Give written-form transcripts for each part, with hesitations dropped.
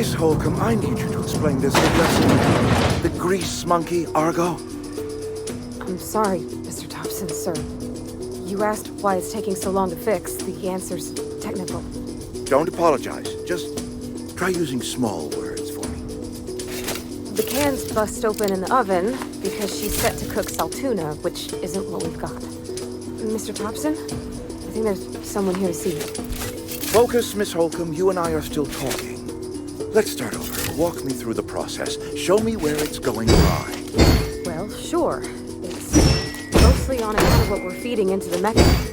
Miss Holcomb, I need you to explain this addressing the grease monkey, Argo. I'm sorry, Mr. Thompson, sir. You asked why it's taking so long to fix. The answer's technical. Don't apologize. Just try using small words for me. The can's bust open in the oven because she's set to cook saltuna, which isn't what we've got. Mr. Thompson? I think there's someone here to see you. Focus, Miss Holcomb. You and I are still talking. Let's start over. Walk me through the process. Show me where it's going awry. Well, sure. It's mostly on account of what we're feeding into the mechanism.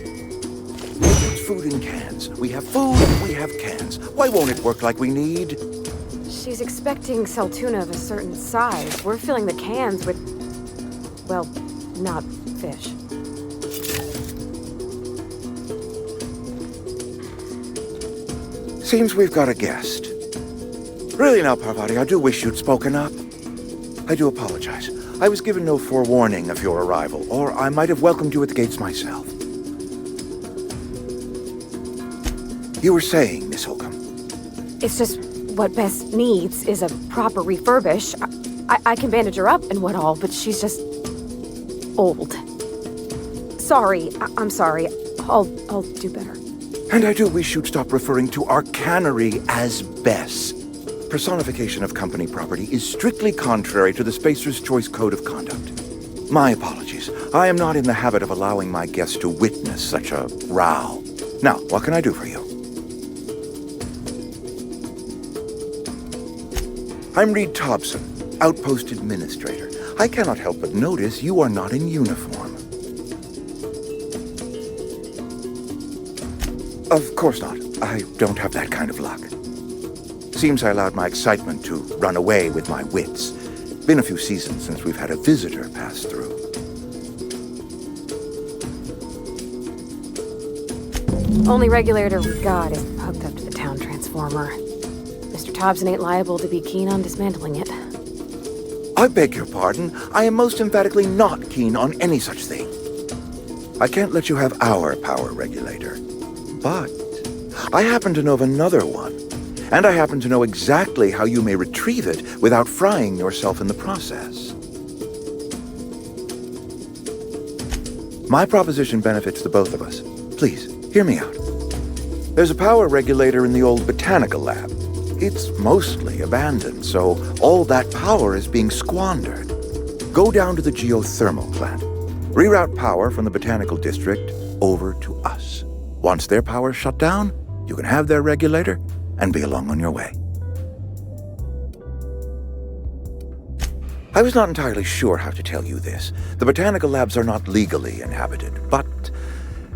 It's food in cans. We have food, we have cans. Why won't it work like we need? She's expecting saltuna of a certain size. We're filling the cans with, well, not fish. Seems we've got a guest. Really now, Parvati, I do wish you'd spoken up. I do apologize. I was given no forewarning of your arrival, or I might have welcomed you at the gates myself. You were saying, Miss Holcomb. It's just what Bess needs is a proper refurbish. I can bandage her up and what all, but she's just old. Sorry, I'm sorry. I'll do better. And I do wish you'd stop referring to our cannery as Bess. Personification of company property is strictly contrary to the Spacer's Choice Code of Conduct. My apologies. I am not in the habit of allowing my guests to witness such a row. Now, what can I do for you? I'm Reed Thompson, Outpost Administrator. I cannot help but notice you are not in uniform. Of course not. I don't have that kind of luck. Seems I allowed my excitement to run away with my wits. Been a few seasons since we've had a visitor pass through. Only regulator we've got is hooked up to the town transformer. Mr. Thompson ain't liable to be keen on dismantling it. I beg your pardon. I am most emphatically not keen on any such thing. I can't let you have our power regulator. But I happen to know of another one. And I happen to know exactly how you may retrieve it without frying yourself in the process. My proposition benefits the both of us. Please, hear me out. There's a power regulator in the old botanical lab. It's mostly abandoned, so all that power is being squandered. Go down to the geothermal plant. Reroute power from the botanical district over to us. Once their power's shut down, you can have their regulator and be along on your way. I was not entirely sure how to tell you this. The botanical labs are not legally inhabited, but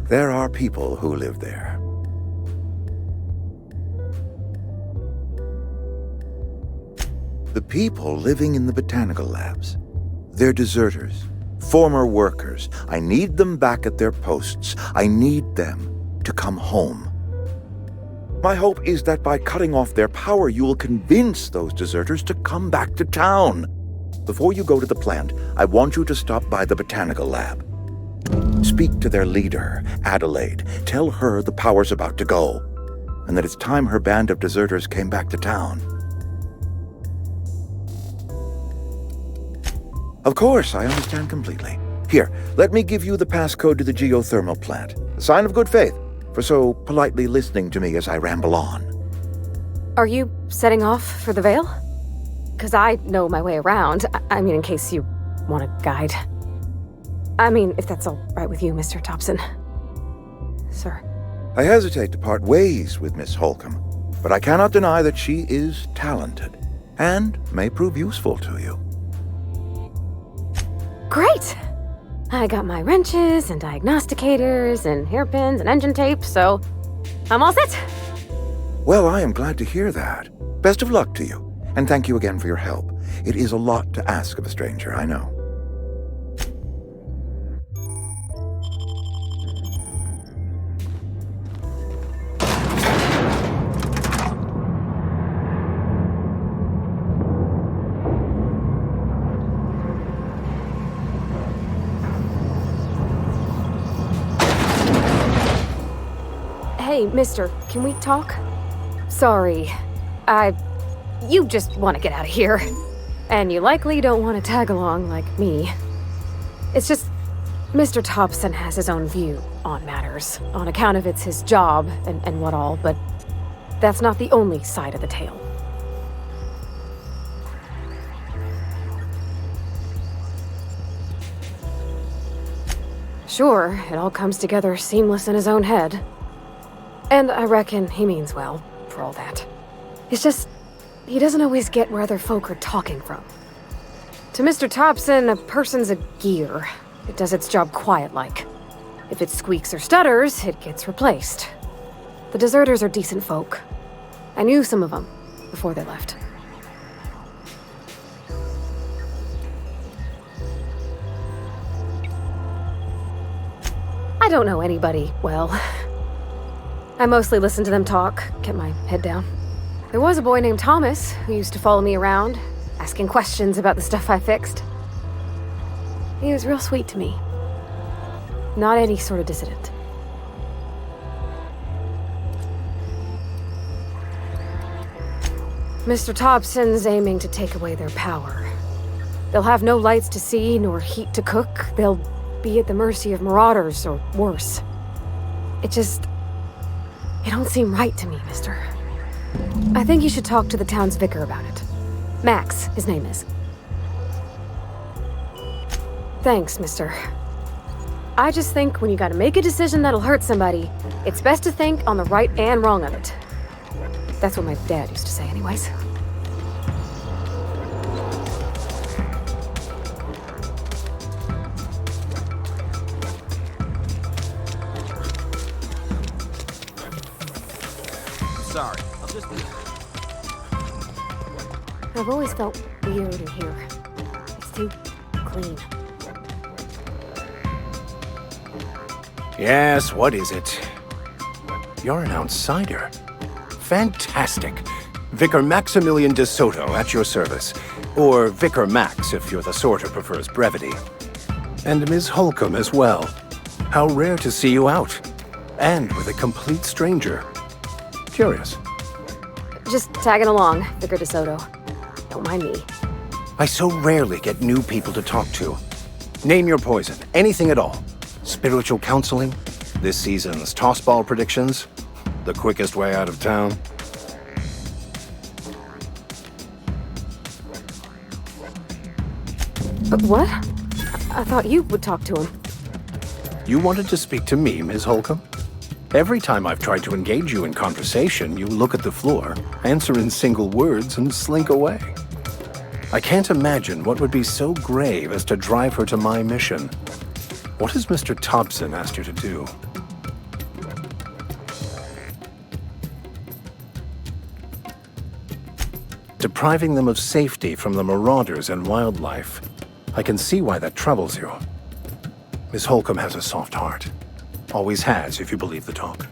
there are people who live there. The people living in the botanical labs, they're deserters, former workers. I need them back at their posts. I need them to come home. My hope is that by cutting off their power, you will convince those deserters to come back to town. Before you go to the plant, I want you to stop by the botanical lab. Speak to their leader, Adelaide. Tell her the power's about to go, and that it's time her band of deserters came back to town. Of course, I understand completely. Here, let me give you the passcode to the geothermal plant. A sign of good faith for so politely listening to me as I ramble on. Are you setting off for the Vale? Because I know my way around. I mean, in case you want a guide. I mean, if that's all right with you, Mr. Thompson. Sir. I hesitate to part ways with Miss Holcomb, but I cannot deny that she is talented and may prove useful to you. Great! I got my wrenches and diagnosticators and hairpins and engine tape, so I'm all set. Well, I am glad to hear that. Best of luck to you, and thank you again for your help. It is a lot to ask of a stranger, I know. Hey, mister, can we talk? Sorry. you just want to get out of here. And you likely don't want to tag along like me. It's just, Mr. Thompson has his own view on matters, on account of it's his job and what all, but that's not the only side of the tale. Sure, it all comes together seamless in his own head. And I reckon he means well, for all that. It's just, he doesn't always get where other folk are talking from. To Mr. Thompson, a person's a gear. It does its job quiet-like. If it squeaks or stutters, it gets replaced. The deserters are decent folk. I knew some of them before they left. I don't know anybody well. I mostly listened to them talk, kept my head down. There was a boy named Thomas who used to follow me around, asking questions about the stuff I fixed. He was real sweet to me. Not any sort of dissident. Mr. Thompson's aiming to take away their power. They'll have no lights to see, nor heat to cook. They'll be at the mercy of marauders, or worse. It don't seem right to me, mister. I think you should talk to the town's vicar about it. Max, his name is. Thanks, mister. I just think when you gotta make a decision that'll hurt somebody, it's best to think on the right and wrong of it. That's what my dad used to say anyways. Sorry, I'll just... I've always felt weird in here. It's too clean. Yes, what is it? You're an outsider. Fantastic. Vicar Maximilian de Soto at your service. Or Vicar Max if you're the sort who prefers brevity. And Ms. Holcomb as well. How rare to see you out. And with a complete stranger. Curious. Just tagging along, Vicar de Soto. Don't mind me. I so rarely get new people to talk to. Name your poison, anything at all. Spiritual counseling, this season's tossball predictions, the quickest way out of town. But what? I thought you would talk to him. You wanted to speak to me, Ms. Holcomb? Every time I've tried to engage you in conversation, you look at the floor, answer in single words, and slink away. I can't imagine what would be so grave as to drive her to my mission. What has Mr. Thompson asked you to do? Depriving them of safety from the marauders and wildlife. I can see why that troubles you. Miss Holcomb has a soft heart. Always has, if you believe the talk.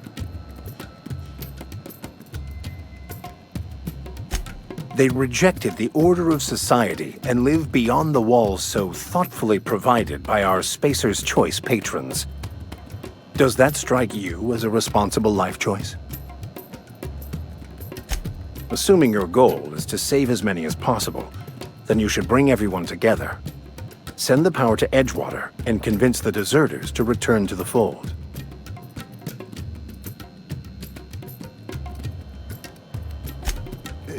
They rejected the order of society and live beyond the walls so thoughtfully provided by our Spacer's Choice patrons. Does that strike you as a responsible life choice? Assuming your goal is to save as many as possible, then you should bring everyone together. Send the power to Edgewater and convince the deserters to return to the fold.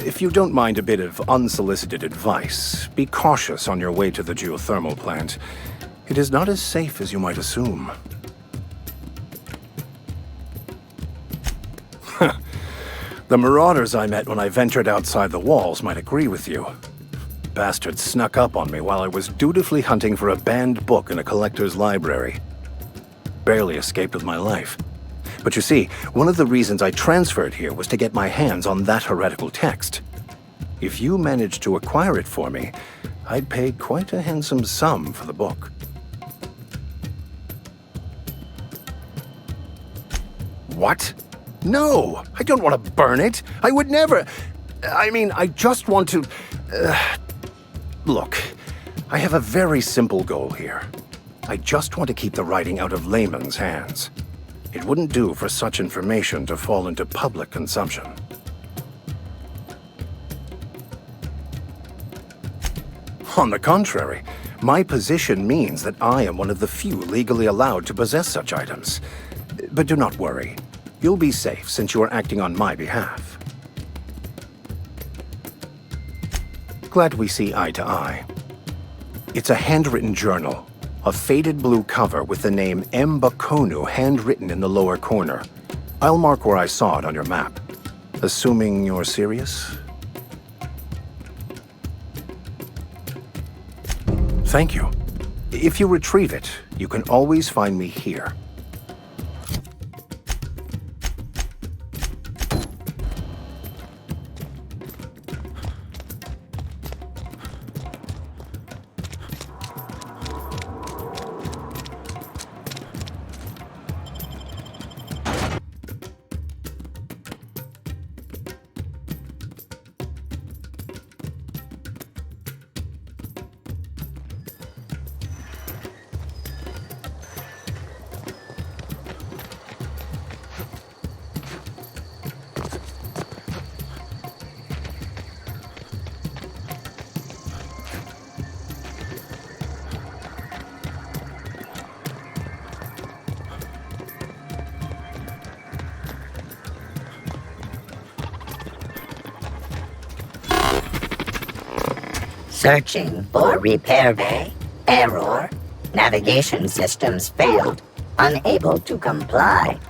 If you don't mind a bit of unsolicited advice, be cautious on your way to the geothermal plant. It is not as safe as you might assume. The marauders I met when I ventured outside the walls might agree with you. Bastards snuck up on me while I was dutifully hunting for a banned book in a collector's library. Barely escaped with my life. But you see, one of the reasons I transferred here was to get my hands on that heretical text. If you managed to acquire it for me, I'd pay quite a handsome sum for the book. What? No! I don't want to burn it! I would never... I mean, I just want to... Look, I have a very simple goal here. I just want to keep the writing out of layman's hands. It wouldn't do for such information to fall into public consumption. On the contrary, my position means that I am one of the few legally allowed to possess such items. But do not worry. You'll be safe since you are acting on my behalf. Glad we see eye to eye. It's a handwritten journal, a faded blue cover with the name M'Bakono handwritten in the lower corner. I'll mark where I saw it on your map. Assuming you're serious? Thank you. If you retrieve it, you can always find me here. Searching for repair bay. Error. Navigation systems failed. Unable to comply.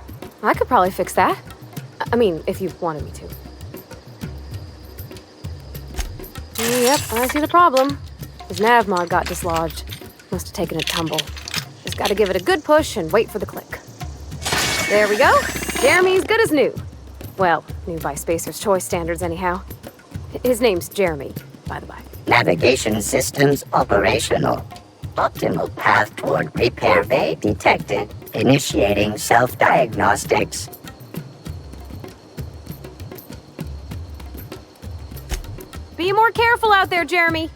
I could probably fix that. I mean, if you wanted me to. Yep, I see the problem. His nav mod got dislodged. Must have taken a tumble. Just gotta give it a good push and wait for the click. There we go. Jeremy's good as new. Well, new by Spacer's Choice standards anyhow. His name's Jeremy, by the by. Navigation systems operational. Optimal path toward repair bay detected. Initiating self-diagnostics. Be more careful out there, Jeremy.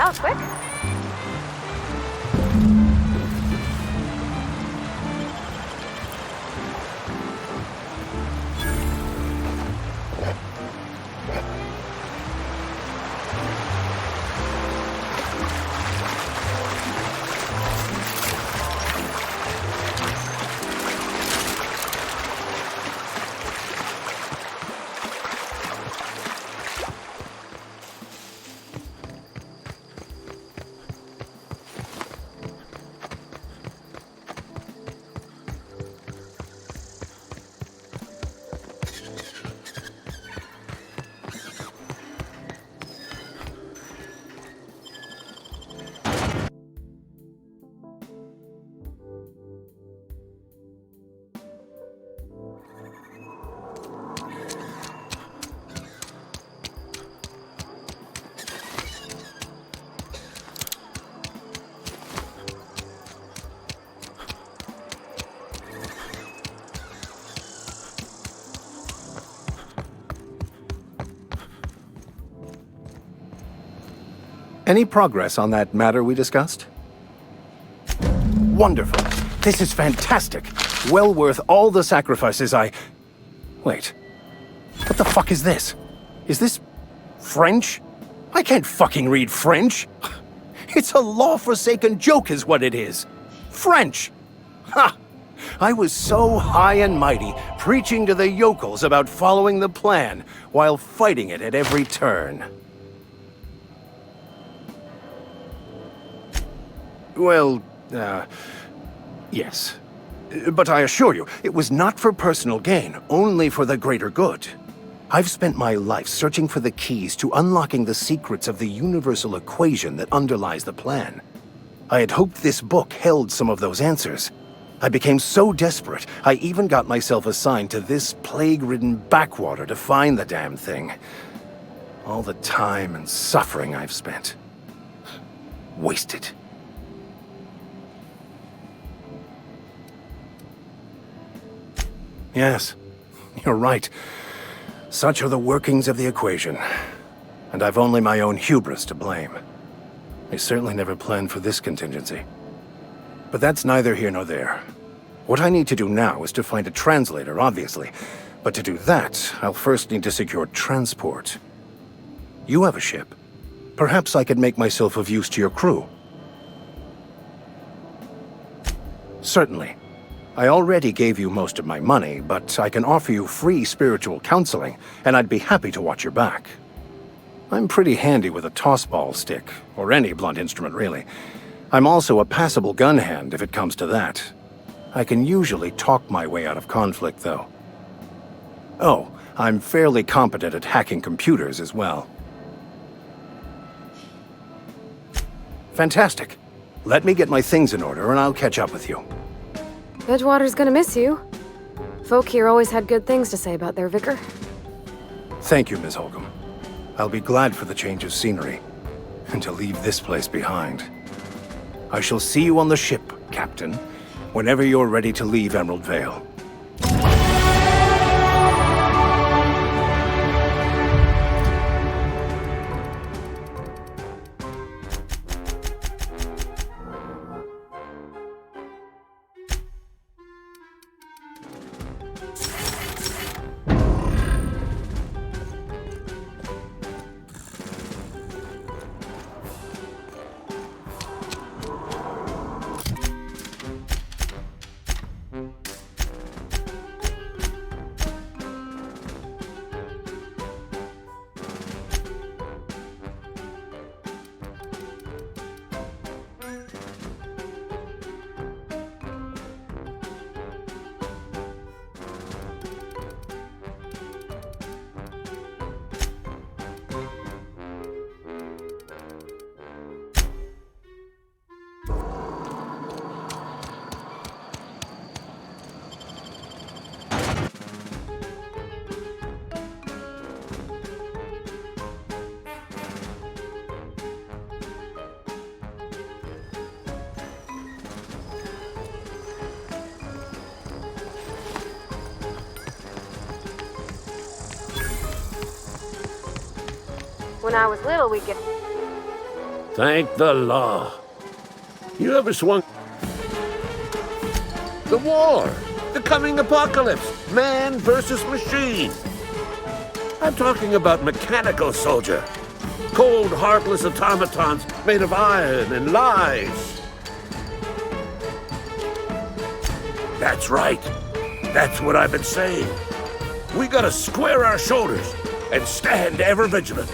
That was quick. Any progress on that matter we discussed? Wonderful. This is fantastic. Well worth all the sacrifices I... Wait. What the fuck is this? Is this... French? I can't fucking read French. It's a law-forsaken joke is what it is. French! Ha! I was so high and mighty, preaching to the yokels about following the plan, while fighting it at every turn. Well, yes. But I assure you, it was not for personal gain, only for the greater good. I've spent my life searching for the keys to unlocking the secrets of the universal equation that underlies the plan. I had hoped this book held some of those answers. I became so desperate, I even got myself assigned to this plague-ridden backwater to find the damn thing. All the time and suffering I've spent. Wasted. Yes, you're right. Such are the workings of the equation. And I've only my own hubris to blame. I certainly never planned for this contingency. But that's neither here nor there. What I need to do now is to find a translator, obviously. But to do that, I'll first need to secure transport. You have a ship. Perhaps I could make myself of use to your crew. Certainly. I already gave you most of my money, but I can offer you free spiritual counseling, and I'd be happy to watch your back. I'm pretty handy with a tossball stick, or any blunt instrument really. I'm also a passable gun hand if it comes to that. I can usually talk my way out of conflict, though. Oh, I'm fairly competent at hacking computers as well. Fantastic. Let me get my things in order, and I'll catch up with you. Edgewater's gonna miss you. Folk here always had good things to say about their vicar. Thank you, Ms. Holcomb. I'll be glad for the change of scenery, and to leave this place behind. I shall see you on the ship, Captain, whenever you're ready to leave Emerald Vale. When I was little, we'd get... Thank the law. You ever swung... The war! The coming apocalypse! Man versus machine! I'm talking about mechanical soldier. Cold, heartless automatons made of iron and lies. That's right. That's what I've been saying. We gotta square our shoulders and stand ever vigilant.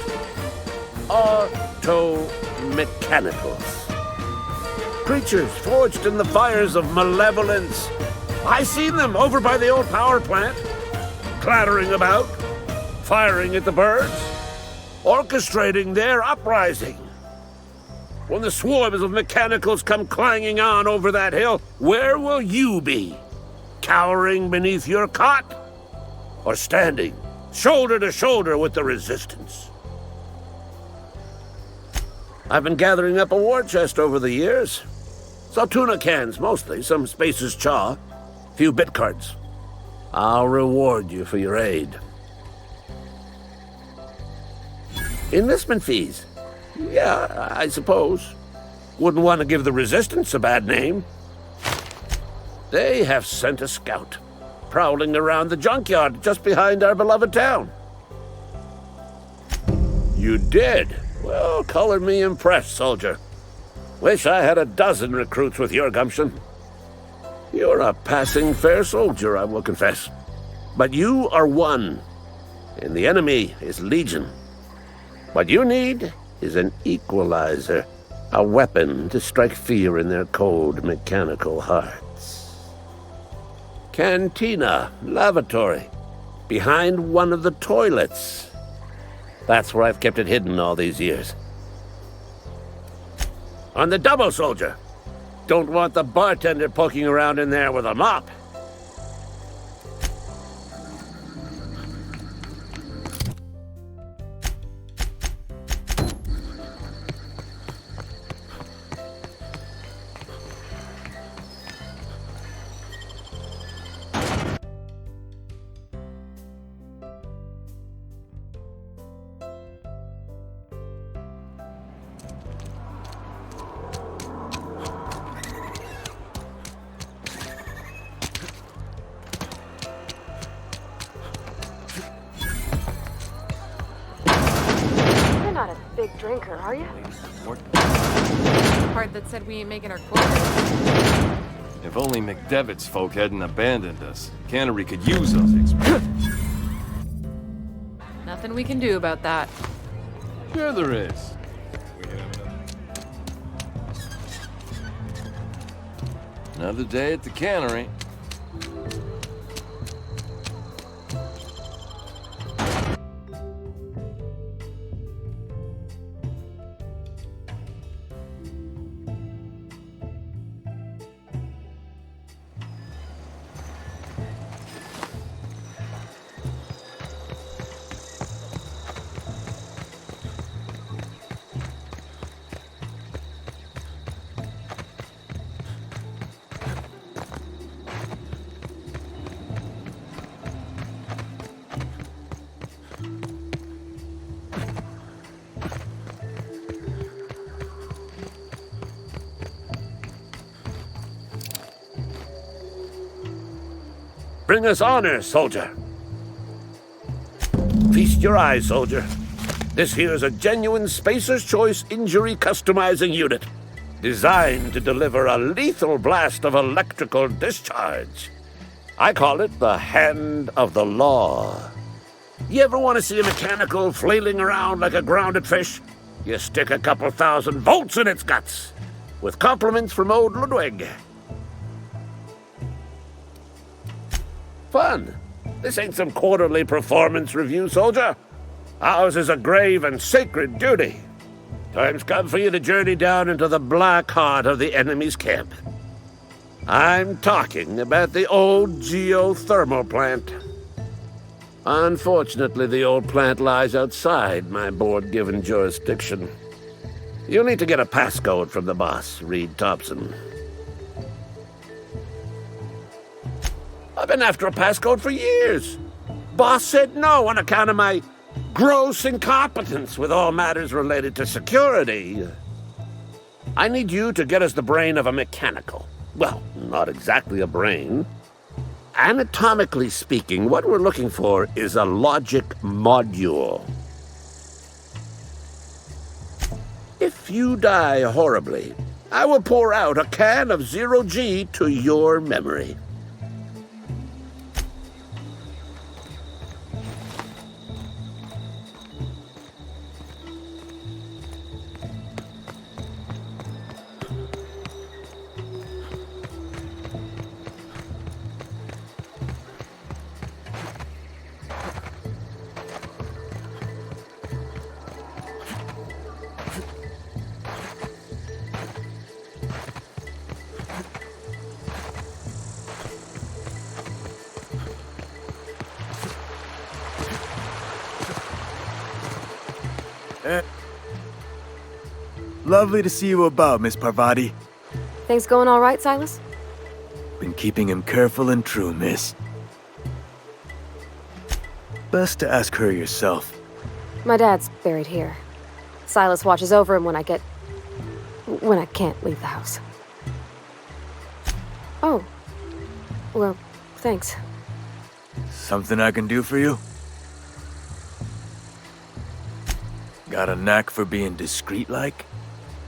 Auto-mechanicals. Creatures forged in the fires of malevolence. I seen them over by the old power plant, clattering about, firing at the birds, orchestrating their uprising. When the swarms of mechanicals come clanging on over that hill, where will you be? Cowering beneath your cot? Or standing, shoulder to shoulder with the resistance? I've been gathering up a war chest over the years. Saltuna cans, mostly, some Spacer's Chaw, few bit cards. I'll reward you for your aid. Enlistment fees? Yeah, I suppose. Wouldn't want to give the Resistance a bad name. They have sent a scout, prowling around the junkyard just behind our beloved town. You did? Well, color me impressed, soldier. Wish I had a dozen recruits with your gumption. You're a passing fair soldier, I will confess. But you are one, and the enemy is legion. What you need is an equalizer, a weapon to strike fear in their cold, mechanical hearts. Cantina, lavatory, behind one of the toilets. That's where I've kept it hidden all these years. On the double, soldier. Don't want the bartender poking around in there with a mop. Big drinker, are you? Part that said we ain't making our quota. If only McDevitt's folk hadn't abandoned us. Cannery could use us. Nothing we can do about that. Sure there is. Another day at the cannery. Bring us honor, soldier. Feast your eyes, soldier. This here's a genuine Spacer's Choice injury customizing unit, designed to deliver a lethal blast of electrical discharge. I call it the Hand of the Law. You ever want to see a mechanical flailing around like a grounded fish? You stick a couple thousand volts in its guts, with compliments from old Ludwig. Fun. This ain't some quarterly performance review, soldier. Ours is a grave and sacred duty. Time's come for you to journey down into the black heart of the enemy's camp. I'm talking about the old geothermal plant. Unfortunately, the old plant lies outside my board-given jurisdiction. You'll need to get a passcode from the boss, Reed Thompson. I've been after a passcode for years. Boss said no on account of my gross incompetence with all matters related to security. I need you to get us the brain of a mechanical. Well, not exactly a brain. Anatomically speaking, what we're looking for is a logic module. If you die horribly, I will pour out a can of zero-G to your memory. Lovely to see you about, Miss Parvati. Things going all right, Silas? Been keeping him careful and true, miss. Best to ask her yourself. My dad's buried here. Silas watches over him when I can't leave the house. Oh. Well, thanks. Something I can do for you? Got a knack for being discreet-like?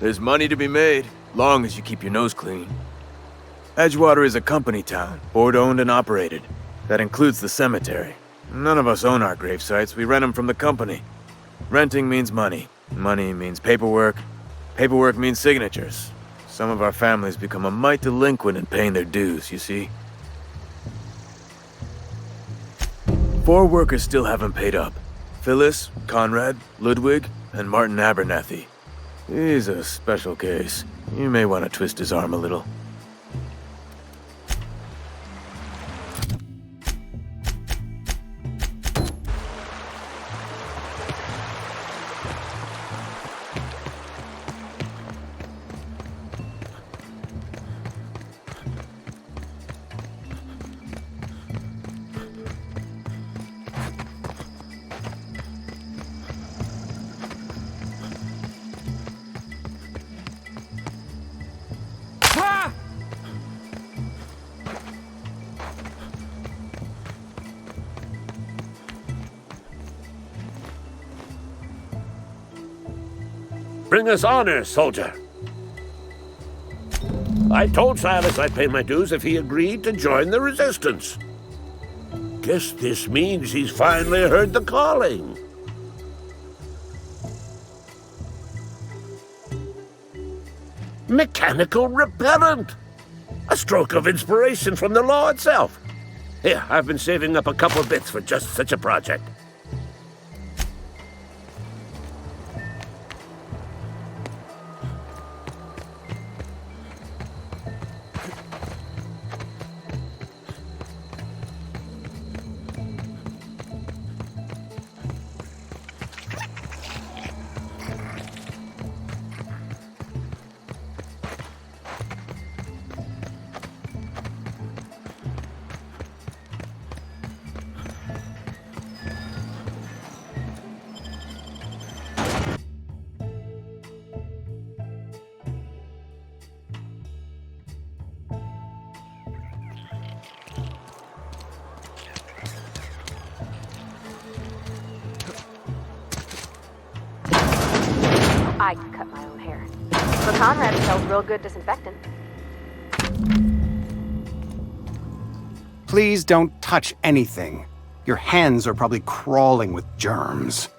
There's money to be made, long as you keep your nose clean. Edgewater is a company town, board-owned and operated. That includes the cemetery. None of us own our gravesites, we rent them from the company. Renting means money. Money means paperwork. Paperwork means signatures. Some of our families become a mite delinquent in paying their dues, you see. 4 workers still haven't paid up. Phyllis, Conrad, Ludwig, and Martin Abernathy. He's a special case. You may want to twist his arm a little. Bring us honor, soldier. I told Silas I'd pay my dues if he agreed to join the resistance. Guess this means he's finally heard the calling. Mechanical repellent! A stroke of inspiration from the law itself. Here, I've been saving up a couple bits for just such a project. I can cut my own hair. But Conrad sells real good disinfectant. Please don't touch anything. Your hands are probably crawling with germs.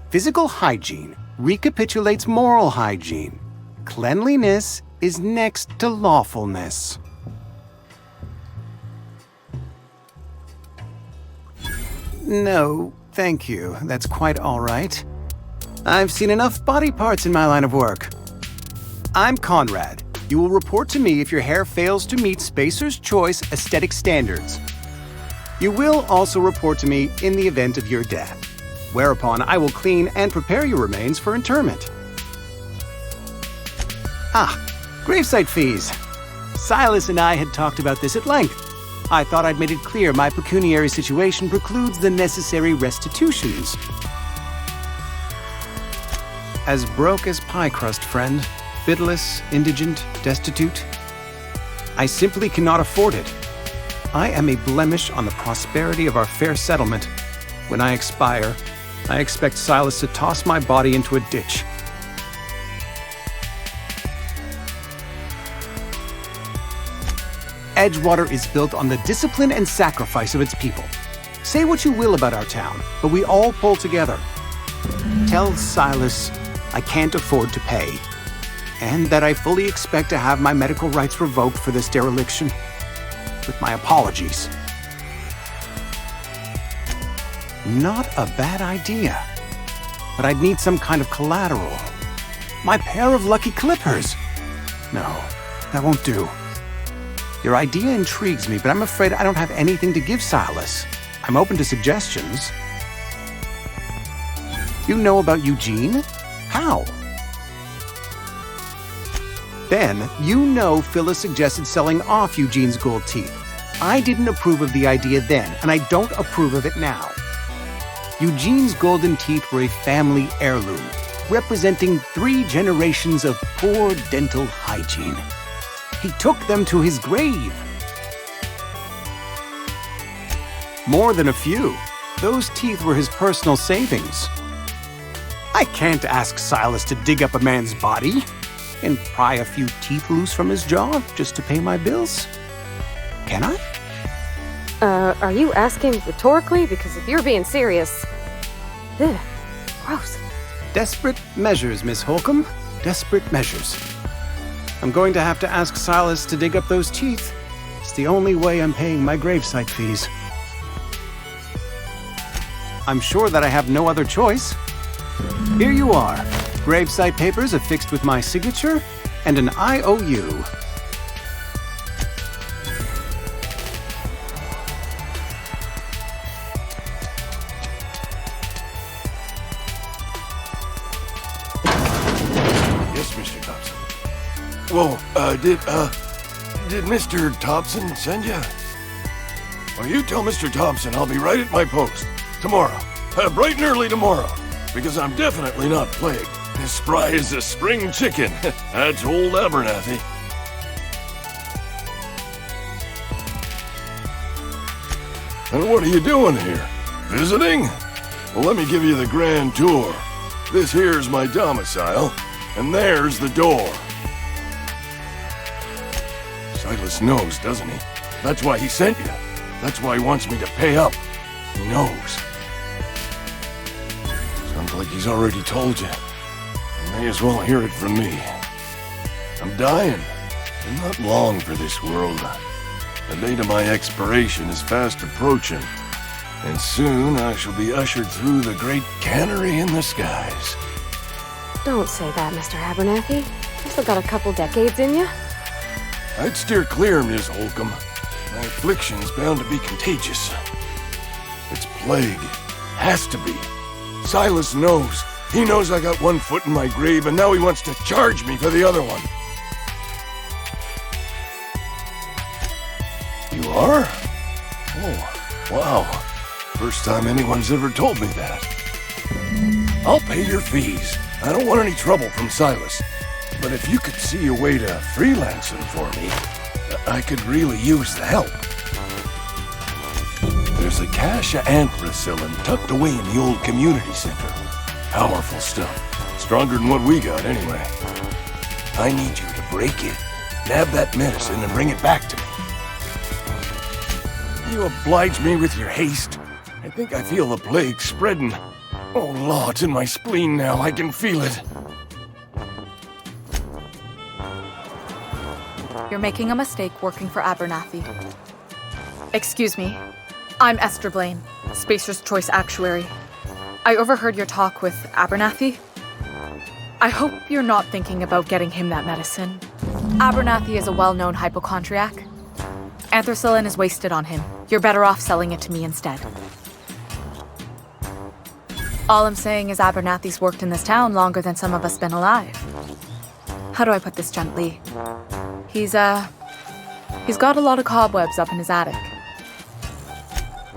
Physical hygiene recapitulates moral hygiene. Cleanliness is next to lawfulness. No, thank you. That's quite all right. I've seen enough body parts in my line of work. I'm Conrad. You will report to me if your hair fails to meet Spacer's Choice aesthetic standards. You will also report to me in the event of your death, whereupon I will clean and prepare your remains for interment. Gravesite fees. Silas and I had talked about this at length. I thought I'd made it clear my pecuniary situation precludes the necessary restitutions. As broke as pie crust, friend. hospitalist, indigent, destitute. I simply cannot afford it. I am a blemish on the prosperity of our fair settlement. When I expire, I expect Silas to toss my body into a ditch. Edgewater is built on the discipline and sacrifice of its people. Say what you will about our town, but we all pull together. Tell Silas I can't afford to pay, and that I fully expect to have my medical rights revoked for this dereliction. With my apologies. Not a bad idea. But I'd need some kind of collateral. My pair of lucky clippers. No, that won't do. Your idea intrigues me, but I'm afraid I don't have anything to give Silas. I'm open to suggestions. You know about Eugene? How? Then, you know Phyllis suggested selling off Eugene's gold teeth. I didn't approve of the idea then, and I don't approve of it now. Eugene's golden teeth were a family heirloom, representing 3 generations of poor dental hygiene. He took them to his grave. More than a few. Those teeth were his personal savings. I can't ask Silas to dig up a man's body and pry a few teeth loose from his jaw just to pay my bills. Can I? Are you asking rhetorically? Because if you're being serious... Ugh, gross. Desperate measures, Miss Holcomb. Desperate measures. I'm going to have to ask Silas to dig up those teeth. It's the only way I'm paying my gravesite fees. I'm sure that I have no other choice. Here you are. Gravesite papers affixed with my signature and an IOU. Yes, Mr. Thompson. Whoa, did Mr. Thompson send you? Well, you tell Mr. Thompson I'll be right at my post. Tomorrow. Bright and early tomorrow. Because I'm definitely not plagued. As spry as a spring chicken. That's old Abernathy. And what are you doing here? Visiting? Well, let me give you the grand tour. This here's my domicile, and there's the door. Silas knows, doesn't he? That's why he sent you. That's why he wants me to pay up. He knows. Sounds like he's already told you. You may as well hear it from me. I'm dying. I'm not long for this world. The date of my expiration is fast approaching. And soon I shall be ushered through the great cannery in the skies. Don't say that, Mr. Abernathy. You've still got a couple decades in you. I'd steer clear, Ms. Holcomb. My affliction's bound to be contagious. It's plague. Has to be. Silas knows. He knows I got one foot in my grave, and now he wants to charge me for the other one. You are? Oh, wow. First time anyone's ever told me that. I'll pay your fees. I don't want any trouble from Silas. But if you could see a way to freelance him for me, I could really use the help. There's a cache of anthracillin tucked away in the old community center. Powerful stuff. Stronger than what we got, anyway. I need you to break in, nab that medicine, and bring it back to me. You oblige me with your haste. I think I feel the plague spreading. Oh, Lord, it's in my spleen now. I can feel it. You're making a mistake working for Abernathy. Excuse me. I'm Esther Blaine, Spacer's Choice Actuary. I overheard your talk with Abernathy. I hope you're not thinking about getting him that medicine. Abernathy is a well-known hypochondriac. Anthracillin is wasted on him. You're better off selling it to me instead. All I'm saying is Abernathy's worked in this town longer than some of us been alive. How do I put this gently? He's got a lot of cobwebs up in his attic.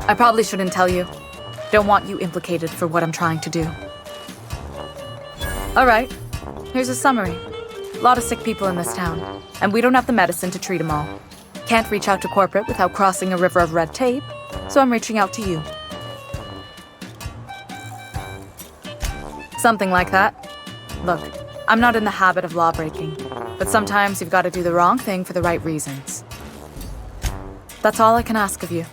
I probably shouldn't tell you. Don't want you implicated for what I'm trying to do. All right, here's a summary. A lot of sick people in this town, and we don't have the medicine to treat them all. Can't reach out to corporate without crossing a river of red tape, so I'm reaching out to you. Something like that. Look, I'm not in the habit of law-breaking, but sometimes you've got to do the wrong thing for the right reasons. That's all I can ask of you.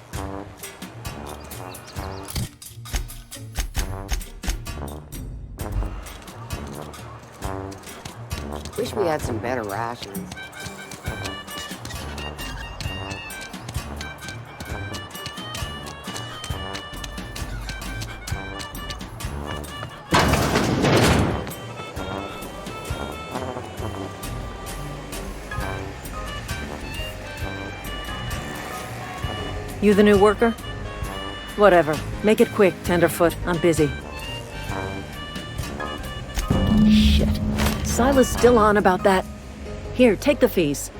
Wish we had some better rations. You the new worker? Whatever. Make it quick, Tenderfoot. I'm busy. Shit. Silas still on about that. Here, take the fees.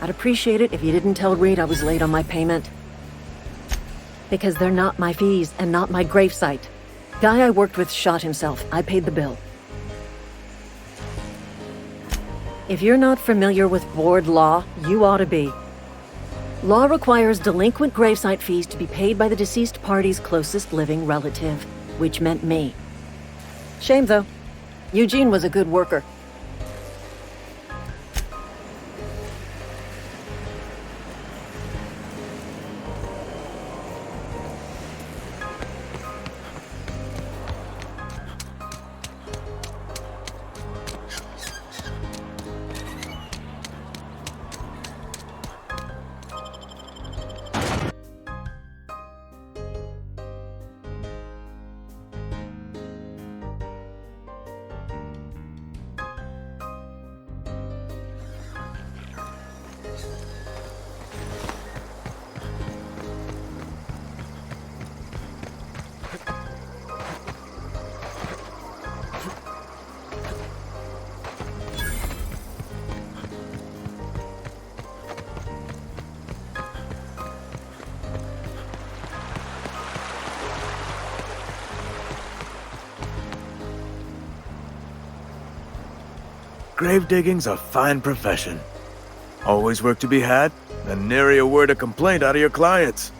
I'd appreciate it if you didn't tell Reed I was late on my payment. Because they're not my fees and not my gravesite. Guy I worked with shot himself. I paid the bill. If you're not familiar with board law, you ought to be. Law requires delinquent gravesite fees to be paid by the deceased party's closest living relative, which meant me. Shame, though. Eugene was a good worker. Grave digging's a fine profession. Always work to be had, and nary a word of complaint out of your clients.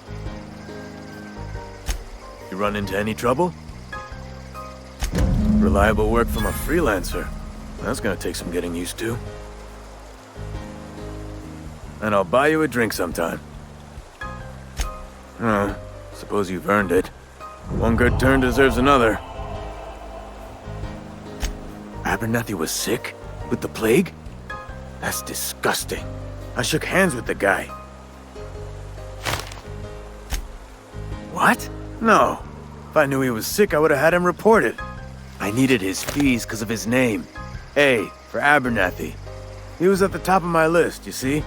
You run into any trouble? Reliable work from a freelancer. That's gonna take some getting used to. And I'll buy you a drink sometime. Suppose you've earned it. One good turn deserves another. Abernathy was sick? With the plague? That's disgusting. I shook hands with the guy. What? No. If I knew he was sick, I would have had him reported. I needed his fees because of his name. A, for Abernathy. He was at the top of my list, you see?